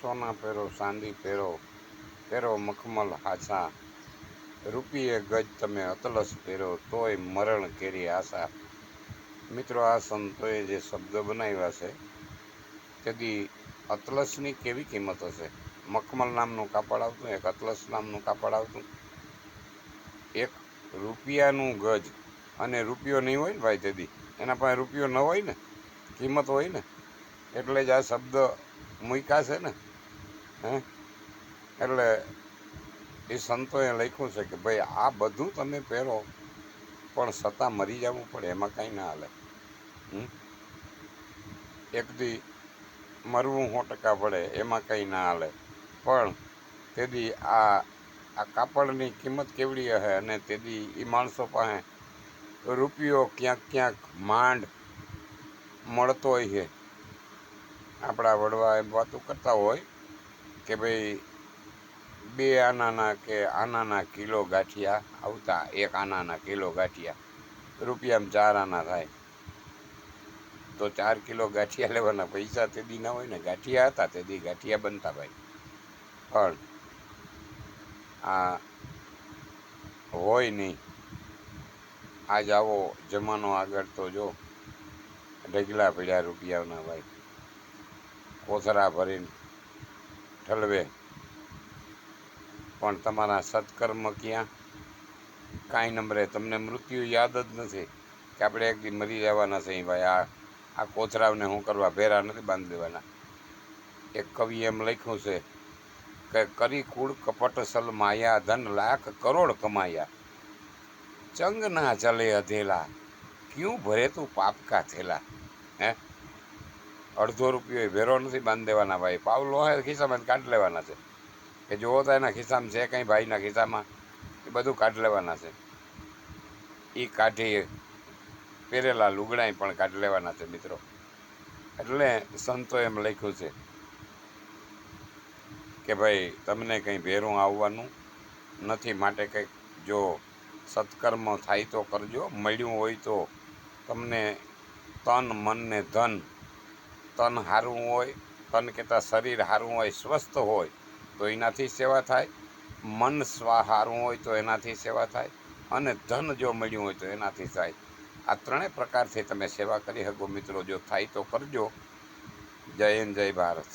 સોના પહેરો ચાંદી પહેરો, પહેરો મખમલ હાછા, રૂપિયે ગજ તમે અતલસ પહેરો, તોય મરણ કેરી આશા. મિત્રો, આ સંતોએ જે શબ્દ બનાવ્યા છે તેથી અતલસની કેવી કિંમત હશે. મખમલ નામનું કાપડ આવતું, એક અતલસ નામનું કાપડ આવતું, એક રૂપિયાનું ગજ. અને રૂપિયો નહીં હોય ને ભાઈ, તેથી એના પાસે રૂપિયો ન હોય ને, કિંમત હોય ને, એટલે જ આ શબ્દ મૂક્યા છે ને. એટલે એ સંતોએ લખ્યું છે કે ભાઈ આ બધું તમે પહેરો પણ છતાં મરી જવું પડે એમાં કાંઈ ના હાલે. એક દી મરવું 100% પડે એમાં કંઈ ના હાલે. પણ તેથી આ કાપડની કિંમત કેવડી હશે. અને તેથી એ માણસો પાસે રૂપિયો ક્યાંક ક્યાંક માંડ મળતો હોય છે. આપણા વડવા એમ વાતો કરતા હોય કે ભાઈ 2 આનાના કે આનાના કિલો ગાંઠિયા આવતા, 1 આનાના કિલો ગાંઠિયા, રૂપિયામાં 4 આના થાય. તો 4 કિલો ગાંઠિયા લેવાના પૈસા તેદી ના હોય ને. ગાંઠિયા હતા તેદી ગાંઠિયા બનતા ભાઈ. પણ આ હોય નહીં. આજ આવો જમાનો આગળ તો જો ઢગલા પડ્યા રૂપિયાના ભાઈ, કોથરા ભરીને ઠલવે. પણ તમારા સત્કર્મ ક્યાં? કાંઈ નંબરે. તમને મૃત્યુ યાદ જ નથી કે આપણે એક દી મરી જવાના છે ભાઈ. આ કોથરાઓને શું કરવા? ભેરા નથી બાંધી દેવાના. એક કવિ એમ લખ્યું છે કે કરી કુળ કપટ સલ માયા, ધન લાખ કરોડ કમાયા, ચંગ ના ચલે અધેલા, ક્યું ભરે તું પાપ કા થેલા. અડધો રૂપિયો ભેરો નથી બાંધી દેવાના ભાઈ. પાવલો હોય ખિસ્સામાં કાઢી લેવાના છે કે જોવો તો એના ખિસ્સામાં છે કંઈ, ભાઈના ખિસ્સામાં એ બધું કાઢી લેવાના છે. એ કાઢી પહેરેલા લુગડાય પણ કાઢી લેવાના છે મિત્રો. એટલે સંતો એમ લખ્યું છે કે ભાઈ તમને કંઈ ભેરું આવવાનું નથી. માટે કંઈક જો સત્કર્મ થાય તો કરજો. મળ્યું હોય તો તમને તન મન ને ધન, તન સારું હોય, તન કહેતા શરીર સારું હોય, સ્વસ્થ હોય તો એનાથી સેવા થાય. મન સારું હોય તો એનાથી સેવા થાય. અને ધન જો મળ્યું હોય તો એનાથી થાય. આ 3 પ્રકારથી તમે સેવા કરી શકો મિત્રો. જો થાય તો કરજો. જય હિન્દ, જય ભારત.